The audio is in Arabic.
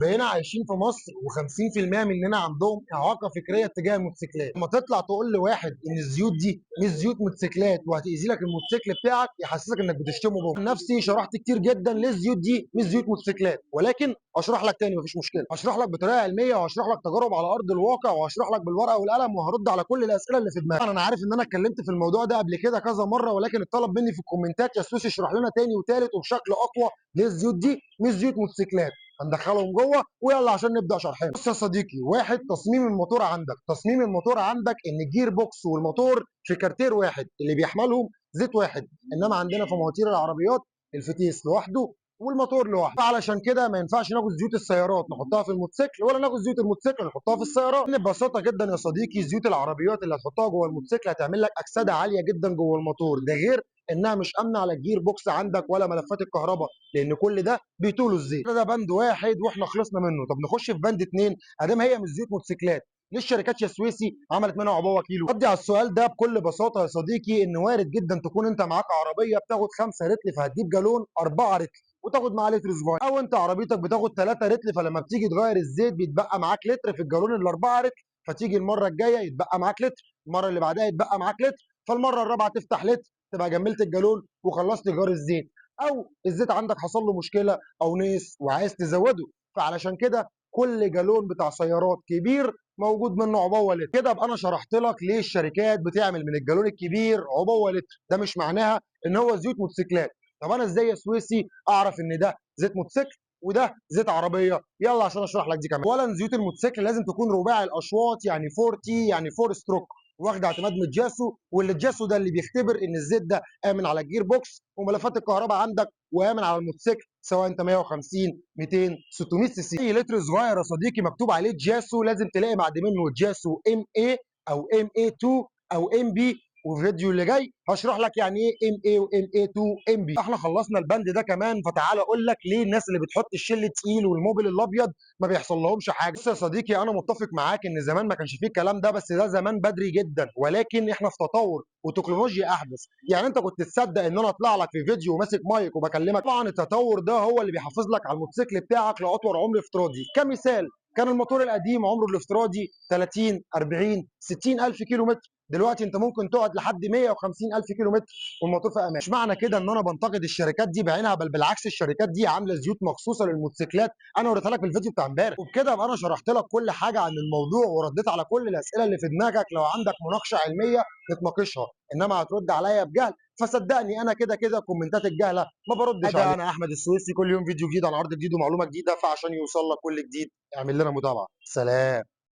بقينا عايشين في مصر و50% مننا عندهم اعاقه فكريه تجاه الموتوسيكلات. لما تطلع تقول لواحد ان الزيوت دي مش زيوت موتوسيكلات وهتاذي لك الموتوسيكل بتاعك، يحسسك انك بتشتمه بابا. عن نفسي شرحت كتير جدا ليه الزيوت دي مش زيوت موتوسيكلات، ولكن اشرح لك تاني مفيش مشكله. هشرح لك بطريقه علميه وهشرح لك تجارب على ارض الواقع وهشرح لك بالورقه والقلم وهرد على كل الاسئله اللي في دماغك. انا عارف ان انا اتكلمت في الموضوع ده قبل كده كذا مره، ولكن اتطلب مني في الكومنتات يا سوسي اشرح لنا تاني وتالت وبشكل اقوى ليه الزيوت دي مش زيوت موتوسيكلات. هندخلهم جوه ويلا عشان نبدا شرحنا. بص يا صديقي، واحد، تصميم الموتور عندك. تصميم الموتور عندك ان الجير بوكس والموتور في كارتير واحد اللي بيحملهم زيت واحد، انما عندنا في مواتير العربيات الفتيس لوحده والموتور لوحده. فعلشان كده ما ينفعش ناخد زيوت السيارات نحطها في الموتوسيكل، ولا ناخد زيوت الموتوسيكل نحطها في السيارات. ببساطه جدا يا صديقي، زيوت العربيات اللي هتحطها جوه الموتوسيكل هتعمل لك اكسده عاليه جدا جوه الموتور، ده غير انها مش امنه على الجير بوكس عندك ولا ملفات الكهرباء، لان كل ده بيطول الزيت. ده بند واحد واحنا خلصنا منه. طب نخش في بند اتنين. ادام هي مش زيوت موتوسيكلات، ليه الشركات يا سويسي عملت منها عبوه كيلو؟ ردي على السؤال ده بكل بساطه يا صديقي، ان وارد جدا تكون انت معاك عربيه بتاخد 5 رتل فهتجيب جالون 4 رتل وتاخد معاه لتر صغير، او انت عربيتك بتاخد 3 رتل فلما بتيجي تغير الزيت بيتبقى معاك لتر في الجالون ال 4 رتل، فتيجي المره الجايه يتبقى معاك لتر، المره اللي بعدها يتبقى معاك لتر، فالمره الرابعه تفتح لتر تبقى جملت الجالون وخلصت ايجار الزيت. او الزيت عندك حصل له مشكله او نقص وعايز تزوده، فعلشان كده كل جالون بتاع سيارات كبير موجود منه عبوه لتر. كده ابقى انا شرحت لك ليه الشركات بتعمل من الجالون الكبير عبوه لتر. ده مش معناها ان هو زيوت موتوسيكلات. طب انا ازاي يا سويسي اعرف ان ده زيت موتوسيكل وده زيت عربيه؟ يلا عشان اشرح لك دي كمان. اولا، زيوت الموتوسيكل لازم تكون رباعي الاشواط، يعني 40 يعني 4 ستروك، واخد اعتماد من الجاسو، واللي الجاسو ده اللي بيختبر ان الزيت ده امن على الجير بوكس وملفات الكهرباء عندك، وامن على الموتوسيكل سواء انت 150 200 600 سي سي. اي لتر صغير يا صديقي مكتوب عليه جاسو لازم تلاقي بعد منه جاسو ام اي او ام اي 2 او ام بي، وفي الفيديو اللي جاي هشرح لك يعني ايه ام اي وام اي 2 ام بي. احنا خلصنا البند ده كمان، فتعال اقول لك ليه الناس اللي بتحط الشل التقيل والموبل الابيض ما بيحصل لهمش حاجه. بص يا صديقي، انا متفق معاك ان زمان ما كانش فيه الكلام ده، بس ده زمان بدري جدا، ولكن احنا في تطور وتكنولوجيا احدث. يعني انت كنت تصدق ان انا اطلع لك في فيديو وماسك مايك وبكلمك؟ طبعا التطور ده هو اللي بيحافظ لك على الموتوسيكل بتاعك لاطول عمر افتراضي. كمثال، كان الموتور القديم عمره الافتراضي 30 40 60 الف كيلو متر، دلوقتي انت ممكن تقعد لحد 150 الف كيلو متر والموتور في امان. مش معنى كده ان انا بنتقد الشركات دي بعينها، بل بالعكس، الشركات دي عامله زيوت مخصوصه للموتوسيكلات انا وريتها لك في الفيديو بتاع امبارح. وبكده ابقى انا شرحت لك كل حاجه عن الموضوع ورديت على كل الاسئله اللي في دماغك. لو عندك مناقشه علميه نتناقشها، انما هترد عليا بجهل فصدقني انا كده كده كومنتات الجهله ما بردش عليها. انا احمد السويسي، كل يوم فيديو جديد عن عرض جديد ومعلومه جديده، فعشان يوصل لك كل جديد اعمل لنا متابعه. سلام.